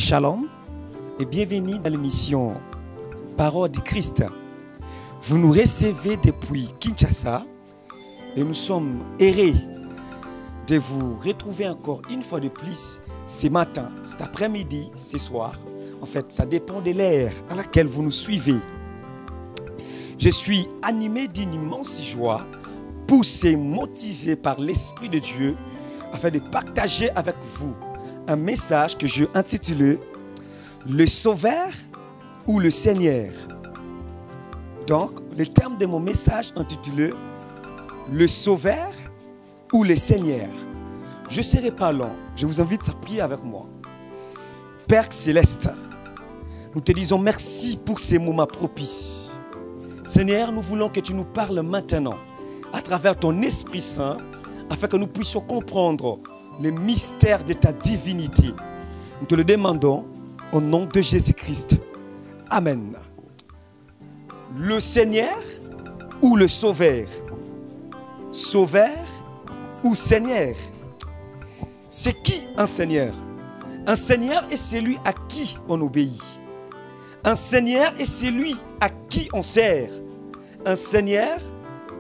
Shalom et bienvenue dans l'émission Parole du Christ. Vous nous recevez depuis Kinshasa et nous sommes heureux de vous retrouver encore une fois de plus ce matin, cet après-midi, ce soir. En fait, ça dépend de l'ère à laquelle vous nous suivez. Je suis animé d'une immense joie, poussé, motivé par l'Esprit de Dieu afin de partager avec vous un message que je intitule « Le Sauveur ou le Seigneur ». Donc, le terme de mon message intitulé « Le Sauveur ou le Seigneur ». Je ne serai pas long, je vous invite à prier avec moi. Père Céleste, nous te disons merci pour ces moments propices. Seigneur, nous voulons que tu nous parles maintenant à travers ton Esprit Saint afin que nous puissions comprendre les mystères de ta divinité. Nous te le demandons au nom de Jésus-Christ. Amen. Le Seigneur ou le Sauveur? Sauveur ou Seigneur? C'est qui un Seigneur? Un Seigneur est celui à qui on obéit. Un Seigneur est celui à qui on sert. Un Seigneur,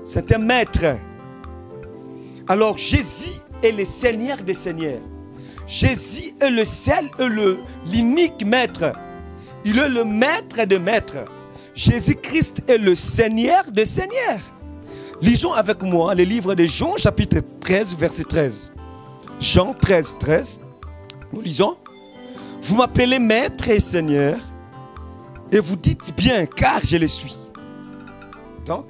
c'est un maître. Alors Jésus est le Seigneur des Seigneurs. Jésus est le seul et l'unique maître. Il est le maître des maîtres. Jésus-Christ est le Seigneur des Seigneurs. Lisons avec moi le livre de Jean chapitre 13 verset 13. Jean 13, 13. Nous lisons. Vous m'appelez maître et Seigneur et vous dites bien car je le suis. Donc,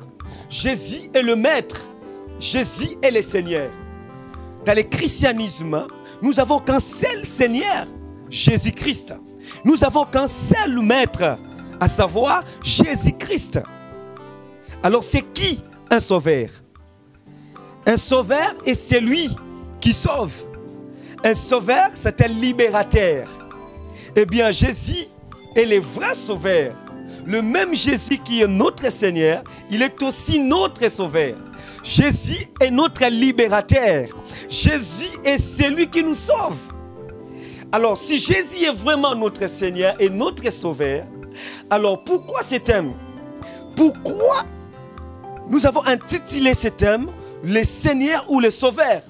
Jésus est le maître. Jésus est le Seigneur. Dans le christianisme, nous n'avons qu'un seul Seigneur, Jésus-Christ. Nous n'avons qu'un seul maître, à savoir Jésus-Christ. Alors c'est qui un sauveur? Un sauveur est celui qui sauve. Un sauveur, c'est un libérateur. Eh bien, Jésus est le vrai sauveur. Le même Jésus qui est notre Seigneur, il est aussi notre sauveur. Jésus est notre libérateur. Jésus est celui qui nous sauve. Alors, si Jésus est vraiment notre Seigneur et notre sauveur, alors pourquoi ce thème? Pourquoi nous avons intitulé ce thème « Le Seigneur ou le Sauveur » ?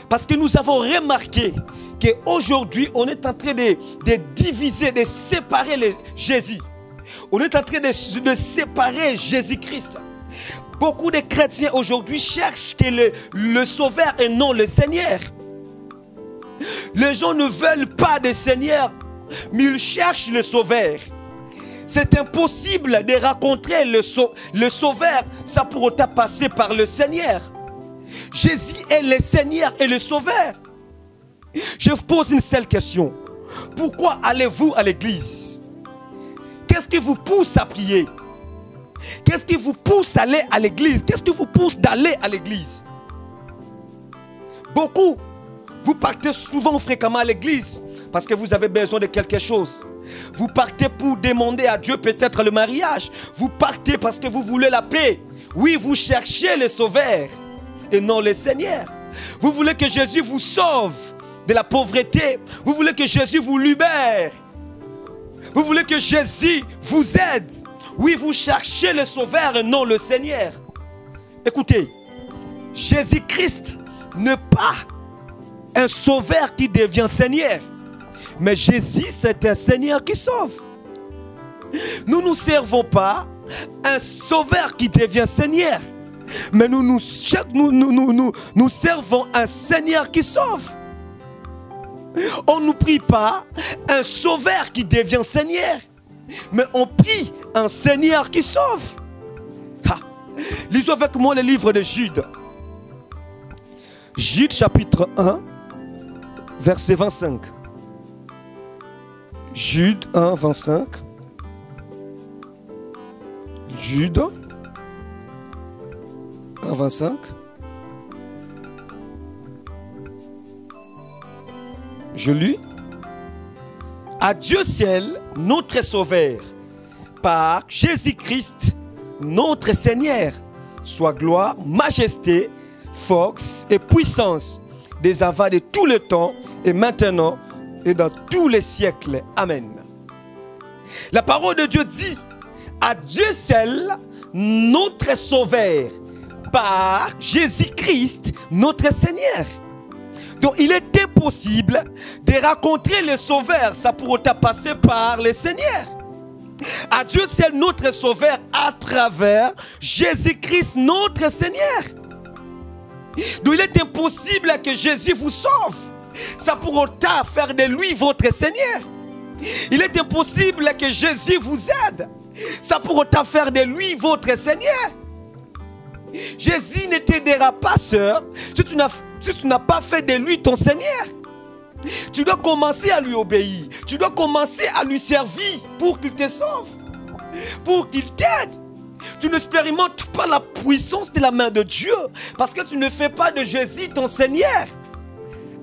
Parce que nous avons remarqué qu'aujourd'hui, on est en train de diviser, de séparer Jésus. On est en train de séparer Jésus-Christ. Beaucoup de chrétiens aujourd'hui cherchent que le Sauveur et non le Seigneur. Les gens ne veulent pas de Seigneur, mais ils cherchent le Sauveur. C'est impossible de rencontrer le Sauveur sans pour autant passer par le Seigneur. Jésus est le Seigneur et le Sauveur. Je vous pose une seule question. Pourquoi allez-vous à l'église? Qu'est-ce qui vous pousse à prier? Qu'est-ce qui vous pousse à aller à l'église? Qu'est-ce qui vous pousse d'aller à l'église? Beaucoup, vous partez souvent fréquemment à l'église parce que vous avez besoin de quelque chose. Vous partez pour demander à Dieu peut-être le mariage. Vous partez parce que vous voulez la paix. Oui, vous cherchez le Sauveur et non le Seigneur. Vous voulez que Jésus vous sauve de la pauvreté. Vous voulez que Jésus vous libère. Vous voulez que Jésus vous aide. Oui, vous cherchez le Sauveur et non le Seigneur. Écoutez, Jésus-Christ n'est pas un Sauveur qui devient Seigneur. Mais Jésus, c'est un Seigneur qui sauve. Nous ne servons pas un Sauveur qui devient Seigneur. Mais nous servons un Seigneur qui sauve. On ne prie pas un Sauveur qui devient Seigneur. Mais on prie un Seigneur qui sauve. Lisons avec moi le livre de Jude. Jude chapitre 1, verset 25. Jude 1, 25. Jude 1, 25. Je lis. À Dieu seul, notre Sauveur, par Jésus-Christ, notre Seigneur, soit gloire, majesté, force et puissance, dès avant de tout le temps et maintenant et dans tous les siècles. Amen. La parole de Dieu dit, à Dieu seul, notre Sauveur, par Jésus-Christ, notre Seigneur. Donc il est impossible de rencontrer le Sauveur, ça pourrait passer par le Seigneur. À Dieu seul, notre Sauveur, à travers Jésus-Christ, notre Seigneur. Donc il est impossible que Jésus vous sauve, ça pourrait faire de lui votre Seigneur. Il est impossible que Jésus vous aide, ça pourrait faire de lui votre Seigneur. Jésus ne t'aidera pas, sœur, si tu n'as pas fait de lui ton Seigneur. Tu dois commencer à lui obéir. Tu dois commencer à lui servir pour qu'il te sauve, pour qu'il t'aide. Tu n'expérimentes pas la puissance de la main de Dieu parce que tu ne fais pas de Jésus ton Seigneur.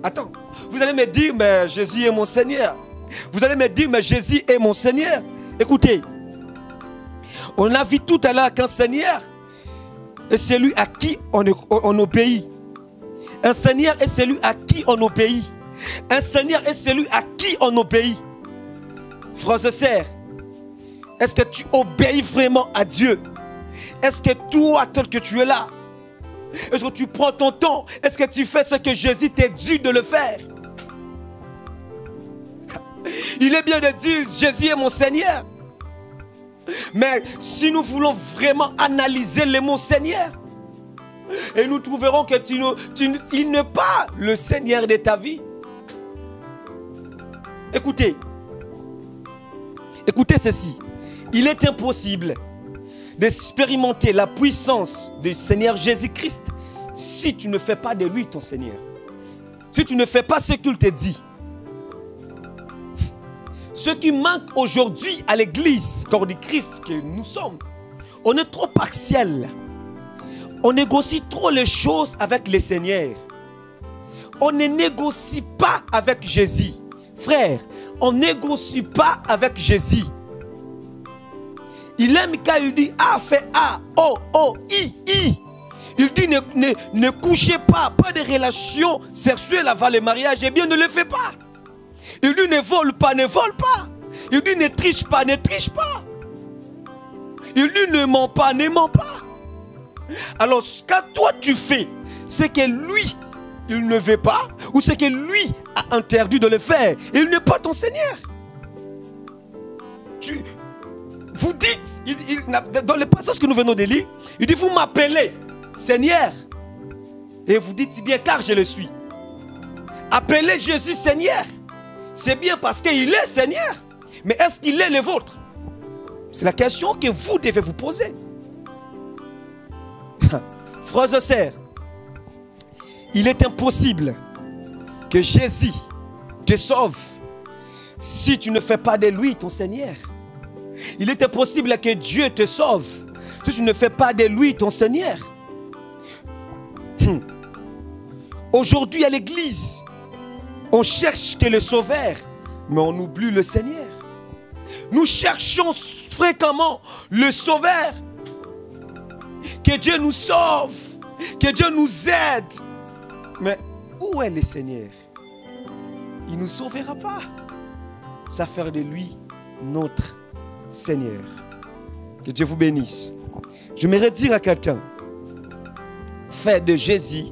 Attends, vous allez me dire, mais Jésus est mon Seigneur. Vous allez me dire, mais Jésus est mon Seigneur. Écoutez, on a vu tout à l'heure qu'un Seigneur est celui à qui on obéit. Un Seigneur est celui à qui on obéit. Un Seigneur est celui à qui on obéit. Frères et sœurs, est-ce que tu obéis vraiment à Dieu? Est-ce que toi, tel que tu es là, est-ce que tu prends ton temps? Est-ce que tu fais ce que Jésus t'a dit de le faire? Il est bien de dire, Jésus est mon Seigneur. Mais si nous voulons vraiment analyser le mot Seigneur, et nous trouverons que il n'est pas le Seigneur de ta vie. Écoutez ceci. Il est impossible d'expérimenter la puissance du Seigneur Jésus-Christ si tu ne fais pas de lui ton Seigneur. Si tu ne fais pas ce qu'il te dit. Ce qui manque aujourd'hui à l'église, corps du Christ que nous sommes, on est trop partiel. On négocie trop les choses avec le Seigneur. On ne négocie pas avec Jésus. Frère, on ne négocie pas avec Jésus. Il aime quand il dit A fait A, O, O, I. Il dit ne couchez pas de relation sexuelle avant le mariage. Eh bien, ne le fais pas. Il dit ne vole pas. Il dit ne triche pas. Il dit ne ment pas. Alors, quand toi tu fais ce que lui, il ne veut pas, ou ce que lui a interdit de le faire, il n'est pas ton Seigneur. Vous dites, dans le passage que nous venons de lire, il dit vous m'appelez Seigneur. Et vous dites bien car je le suis. Appelez Jésus Seigneur. C'est bien parce qu'il est Seigneur. Mais est-ce qu'il est le vôtre? C'est la question que vous devez vous poser. Frères et sœurs, il est impossible que Jésus te sauve si tu ne fais pas de lui ton Seigneur. Il est impossible que Dieu te sauve si tu ne fais pas de lui ton Seigneur. Aujourd'hui à l'église, on cherche que le Sauveur, mais on oublie le Seigneur. Nous cherchons fréquemment le Sauveur. Que Dieu nous sauve, que Dieu nous aide. Mais où est le Seigneur? Il ne nous sauvera pas. Ça fait de lui notre Seigneur. Que Dieu vous bénisse. Je voudrais dire à quelqu'un, fais de Jésus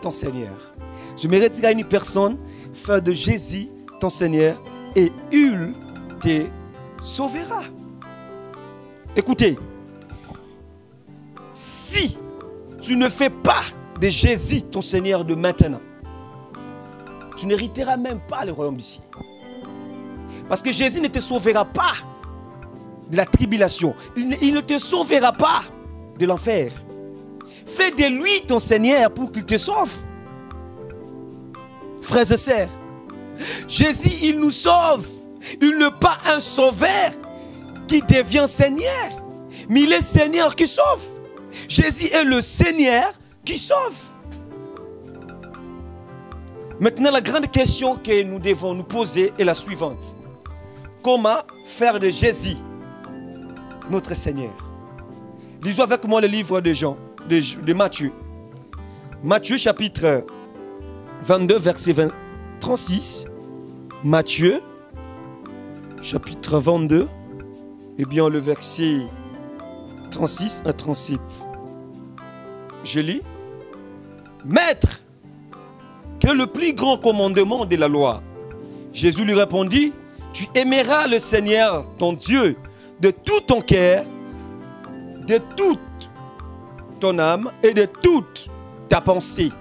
ton Seigneur. Je voudrais dire à une personne, fais de Jésus ton Seigneur et il te sauvera. Écoutez, si tu ne fais pas de Jésus ton Seigneur de maintenant, tu n'hériteras même pas le royaume du ciel. Parce que Jésus ne te sauvera pas de la tribulation. Il ne te sauvera pas de l'enfer. Fais de lui ton Seigneur pour qu'il te sauve. Frères et sœurs, Jésus, il nous sauve. Il n'est pas un sauveur qui devient Seigneur, mais il est Seigneur qui sauve. Jésus est le Seigneur qui sauve. Maintenant, la grande question que nous devons nous poser est la suivante. Comment faire de Jésus notre Seigneur? Lisons avec moi le livre de Jean, de Matthieu. Matthieu chapitre 22, verset 36. Matthieu, chapitre 22, et bien le verset 36 à 37. Je lis. Maître, quel est le plus grand commandement de la loi? Jésus lui répondit, tu aimeras le Seigneur, ton Dieu, de tout ton cœur, de toute ton âme et de toute ta pensée.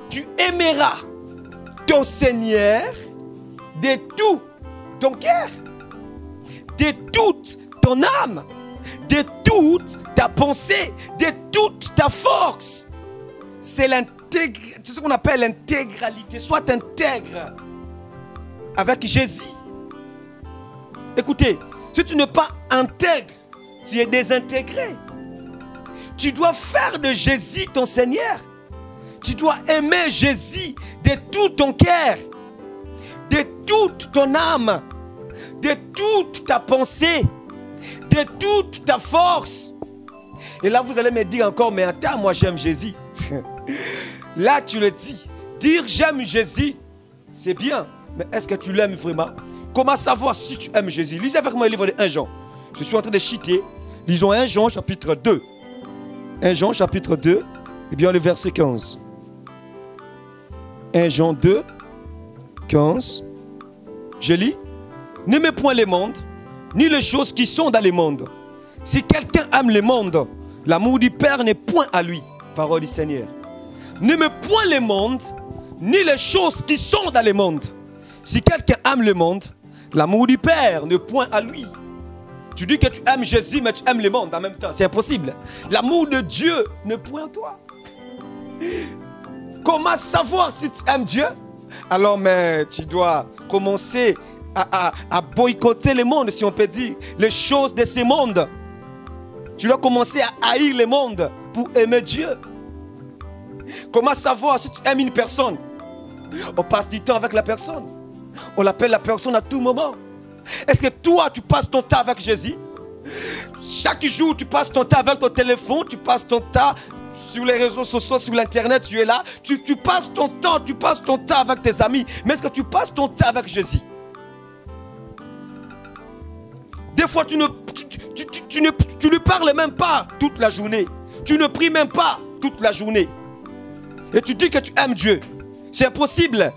Tu aimeras ton Seigneur de tout ton cœur, de toute ton âme, de toute ta pensée, de toute ta force. C'est ce qu'on appelle l'intégralité. Sois intègre avec Jésus. Écoutez, si tu n'es pas intègre, tu es désintégré. Tu dois faire de Jésus ton Seigneur. Tu dois aimer Jésus de tout ton cœur, de toute ton âme, de toute ta pensée, de toute ta force. Et là, vous allez me dire encore, mais attends, moi j'aime Jésus. Là, tu le dis. Dire j'aime Jésus, c'est bien. Mais est-ce que tu l'aimes vraiment? Comment savoir si tu aimes Jésus? Lisez avec moi le livre de 1 Jean. Je suis en train de citer. Lisons 1 Jean chapitre 2. 1 Jean chapitre 2, et bien le verset 15. 1 Jean 2, 15. Je lis. N'aimez point le monde, ni les choses qui sont dans le monde. Si quelqu'un aime le monde, l'amour du Père n'est point à lui. Parole du Seigneur. N'aimez point le monde, ni les choses qui sont dans le monde. Si quelqu'un aime le monde, l'amour du Père n'est point à lui. Tu dis que tu aimes Jésus, mais tu aimes le monde en même temps. C'est impossible. L'amour de Dieu n'est point à toi. Comment savoir si tu aimes Dieu? Alors, mais tu dois commencer à boycotter le monde, si on peut dire, les choses de ce monde. Tu dois commencer à haïr le monde pour aimer Dieu. Comment savoir si tu aimes une personne? On passe du temps avec la personne. On l'appelle la personne à tout moment. Est-ce que toi, tu passes ton temps avec Jésus? Chaque jour, tu passes ton temps avec ton téléphone, tu passes ton temps sur les réseaux sociaux, sur l'internet, tu es là. Tu passes ton temps avec tes amis. Mais est-ce que tu passes ton temps avec Jésus? Des fois, tu ne parles même pas toute la journée. Tu ne pries même pas toute la journée. Et tu dis que tu aimes Dieu. C'est impossible.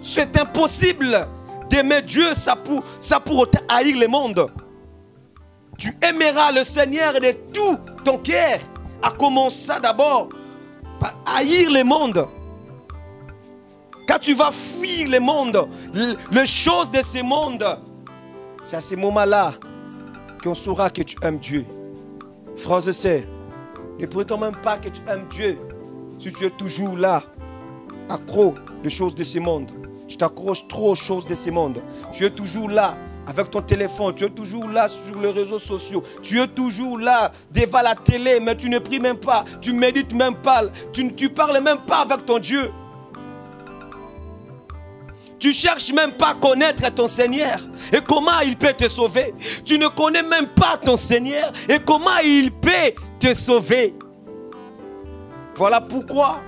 C'est impossible d'aimer Dieu, ça pour autant haïr le monde. Tu aimeras le Seigneur de tout ton cœur. À commencer d'abord par haïr le monde. Quand tu vas fuir le monde, les choses de ce monde, c'est à ce moment-là qu'on saura que tu aimes Dieu. Frères et sœurs, ne prétends même pas que tu aimes Dieu si tu es toujours là, accro des choses de ce monde. Tu t'accroches trop aux choses de ce monde. Tu es toujours là avec ton téléphone. Tu es toujours là sur les réseaux sociaux. Tu es toujours là devant la télé, mais tu ne pries même pas. Tu ne médites même pas. Tu ne parles même pas avec ton Dieu. Tu ne cherches même pas à connaître ton Seigneur et comment il peut te sauver. Tu ne connais même pas ton Seigneur et comment il peut te sauver. Voilà pourquoi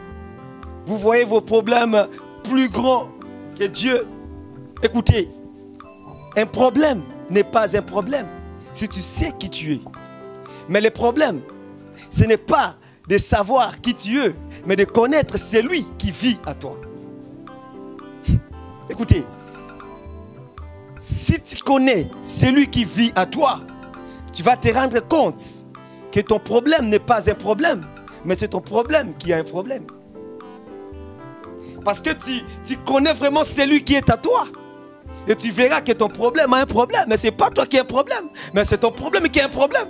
vous voyez vos problèmes plus grands que Dieu. Écoutez, un problème n'est pas un problème si tu sais qui tu es. Mais le problème, ce n'est pas de savoir qui tu es, mais de connaître celui qui vit à toi. Écoutez, si tu connais celui qui vit à toi, tu vas te rendre compte que ton problème n'est pas un problème, mais c'est ton problème qui a un problème. Parce que tu connais vraiment celui qui est à toi. Et tu verras que ton problème a un problème. Mais ce n'est pas toi qui as un problème, mais c'est ton problème qui a un problème.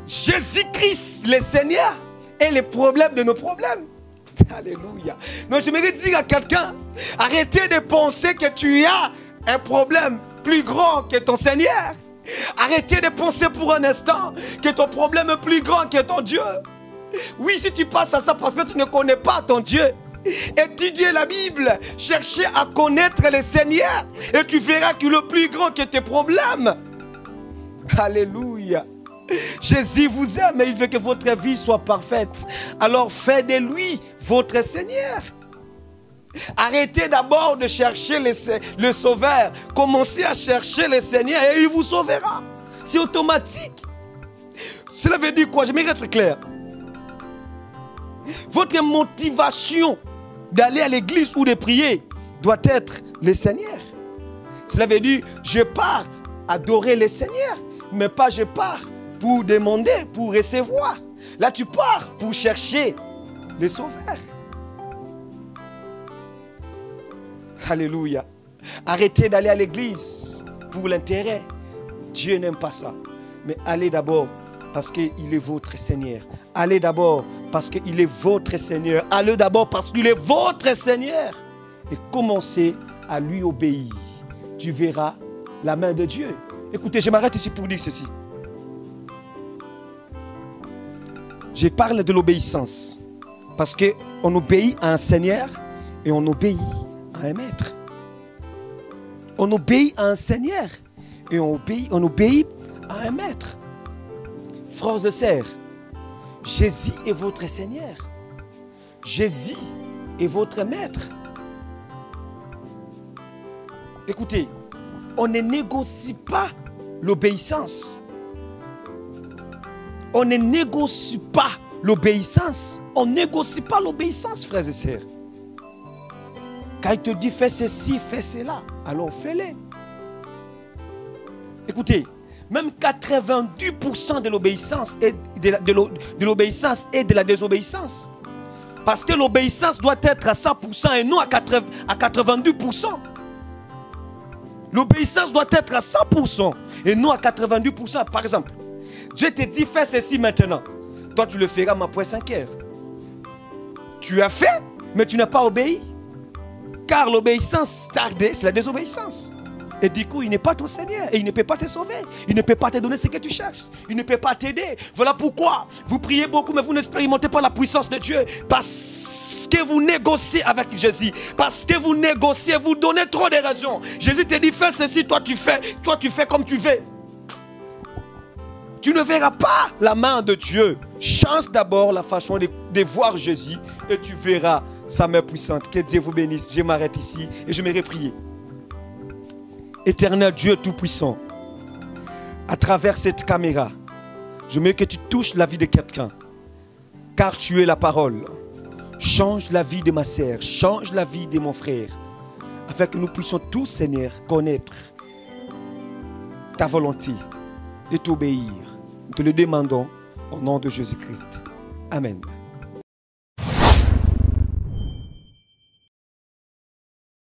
Jésus-Christ, le Seigneur, est le problème de nos problèmes. Alléluia. Donc j'aimerais dire à quelqu'un, arrêtez de penser que tu as un problème plus grand que ton Seigneur. Arrêtez de penser pour un instant que ton problème est plus grand que ton Dieu. Oui, si tu passes à ça parce que tu ne connais pas ton Dieu, étudiez la Bible, cherchez à connaître le Seigneur et tu verras qu'il est plus grand que tes problèmes. Alléluia. Jésus vous aime et il veut que votre vie soit parfaite. Alors faites de lui votre Seigneur. Arrêtez d'abord de chercher le Sauveur. Commencez à chercher le Seigneur et il vous sauvera. C'est automatique. Cela veut dire quoi? J'aimerais être clair. Votre motivation d'aller à l'église ou de prier doit être le Seigneur. Cela veut dire, je pars adorer le Seigneur, mais pas je pars pour demander, pour recevoir. Là, tu pars pour chercher le Sauveur. Alléluia. Arrêtez d'aller à l'église pour l'intérêt. Dieu n'aime pas ça. Mais allez d'abord parce qu'il est votre Seigneur. Allez d'abord parce qu'il est votre Seigneur. Allez d'abord parce qu'il est votre Seigneur. Et commencez à lui obéir. Tu verras la main de Dieu. Écoutez, je m'arrête ici pour dire ceci. Je parle de l'obéissance. Parce qu'on obéit à un Seigneur et on obéit à un maître. On obéit à un Seigneur et on obéit à un maître. Frères et sœurs, Jésus est votre Seigneur. Jésus est votre maître. Écoutez, on ne négocie pas l'obéissance. On ne négocie pas l'obéissance. On ne négocie pas l'obéissance, frères et sœurs. Quand il te dit fais ceci, fais cela, alors fais-le. Écoutez, même 90% de l'obéissance et de l'obéissance et de la désobéissance. Parce que l'obéissance doit être à 100% et non à 90%. L'obéissance doit être à 100% et non à 90%. Par exemple, Dieu te dit fais ceci maintenant. Toi tu le feras après 5 heures. Tu as fait, mais tu n'as pas obéi. Car l'obéissance tardée, c'est la désobéissance. Et du coup, il n'est pas ton Seigneur. Et il ne peut pas te sauver. Il ne peut pas te donner ce que tu cherches. Il ne peut pas t'aider. Voilà pourquoi vous priez beaucoup, mais vous n'expérimentez pas la puissance de Dieu. Parce que vous négociez avec Jésus. Parce que vous négociez, vous donnez trop de raisons. Jésus te dit, fais ceci, toi tu fais comme tu veux. Tu ne verras pas la main de Dieu. Change d'abord la façon de voir Jésus et tu verras sa main puissante. Que Dieu vous bénisse. Je m'arrête ici et je m'aimerais prier. Éternel Dieu Tout-Puissant, à travers cette caméra, je veux que tu touches la vie de quelqu'un, car tu es la parole. Change la vie de ma sœur, change la vie de mon frère, afin que nous puissions tous, Seigneur, connaître ta volonté et t'obéir. Nous te le demandons au nom de Jésus-Christ. Amen.